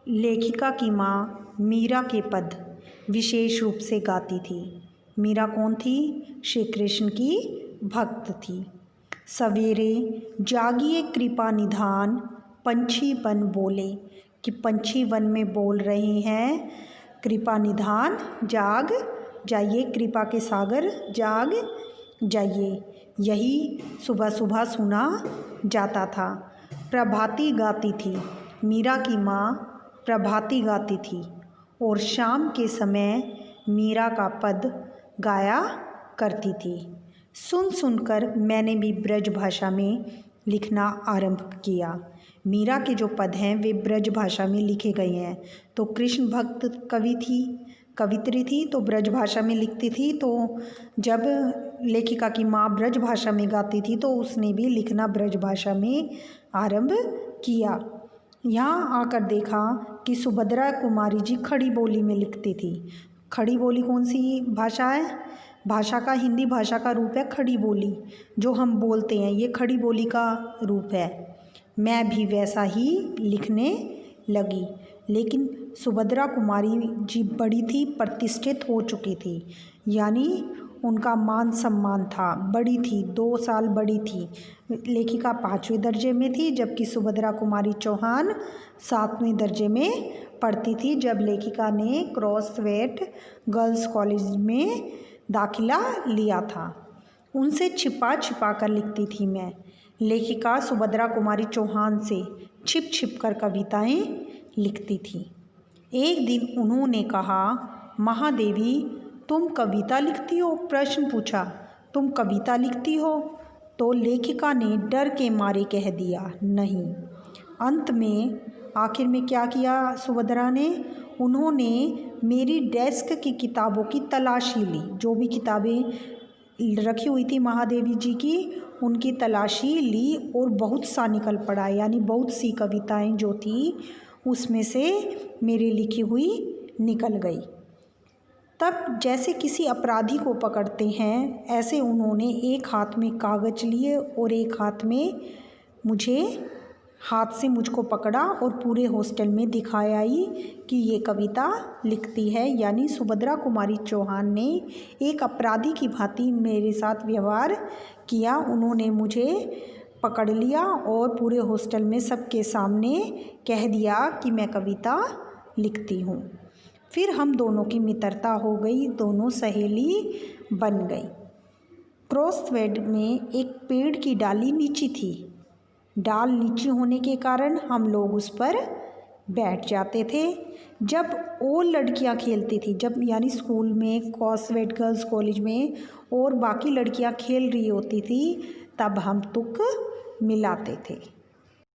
लेखिका की माँ मीरा के पद विशेष रूप से गाती थी। मीरा कौन थी? श्री कृष्ण की भक्त थी। सवेरे जागिए कृपा निधान, पंछी वन बोले, कि पंछी वन में बोल रहे हैं कृपा निधान, जाग जाइए, कृपा के सागर जाग जाइए। यही सुबह सुबह सुना जाता था। प्रभाती गाती थी मीरा की माँ, प्रभाती गाती थी और शाम के समय मीरा का पद गाया करती थी। सुन सुनकर मैंने भी ब्रज भाषा में लिखना आरंभ किया। मीरा के जो पद हैं वे ब्रज भाषा में लिखे गए हैं। तो कृष्ण भक्त कवि थी, कवित्री थी, तो ब्रज भाषा में लिखती थी। तो जब लेखिका की माँ ब्रज भाषा में गाती थी तो उसने भी लिखना ब्रज भाषा में आरंभ किया। यहाँ आकर देखा कि सुभद्रा कुमारी जी खड़ी बोली में लिखती थी। खड़ी बोली कौन सी भाषा है? भाषा का हिंदी भाषा का रूप है खड़ी बोली, जो हम बोलते हैं, ये खड़ी बोली का रूप है। मैं भी वैसा ही लिखने लगी। लेकिन सुभद्रा कुमारी जी बड़ी थी, प्रतिष्ठित हो चुकी थी, यानी उनका मान सम्मान था, बड़ी थी, 2 साल बड़ी थी। लेखिका 5वें दर्जे में थी, जबकि सुभद्रा कुमारी चौहान 7वें दर्जे में पढ़ती थी जब लेखिका ने क्रॉसवेट गर्ल्स कॉलेज में दाखिला लिया था। उनसे छिपा छिपा कर लिखती थी मैं। लेखिका सुभद्रा कुमारी चौहान से छिप छिप कर कविताएं लिखती थी। एक दिन उन्होंने कहा, महादेवी तुम कविता लिखती हो? प्रश्न पूछा, तुम कविता लिखती हो? तो लेखिका ने डर के मारे कह दिया, नहीं। अंत में आखिर में क्या किया सुभद्रा ने? उन्होंने मेरी डेस्क की किताबों की तलाशी ली। जो भी किताबें रखी हुई थी महादेवी जी की, उनकी तलाशी ली और बहुत सा निकल पड़ा, यानी बहुत सी कविताएं जो थी उसमें से मेरी लिखी हुई निकल गई। तब जैसे किसी अपराधी को पकड़ते हैं, ऐसे उन्होंने एक हाथ में कागज लिए और एक हाथ में हाथ से मुझको पकड़ा और पूरे हॉस्टल में दिखाया ही कि ये कविता लिखती है। यानी सुभद्रा कुमारी चौहान ने एक अपराधी की भांति मेरे साथ व्यवहार किया। उन्होंने मुझे पकड़ लिया और पूरे हॉस्टल में सबके सामने कह दिया कि मैं कविता लिखती हूँ। फिर हम दोनों की मित्रता हो गई, दोनों सहेली बन गई। क्रॉसवेड में एक पेड़ की डाली नीची थी। डाल नीची होने के कारण हम लोग उस पर बैठ जाते थे। जब और लड़कियां खेलती थी, जब यानी स्कूल में क्रॉसवेड गर्ल्स कॉलेज में और बाकी लड़कियां खेल रही होती थी, तब हम तुक मिलाते थे।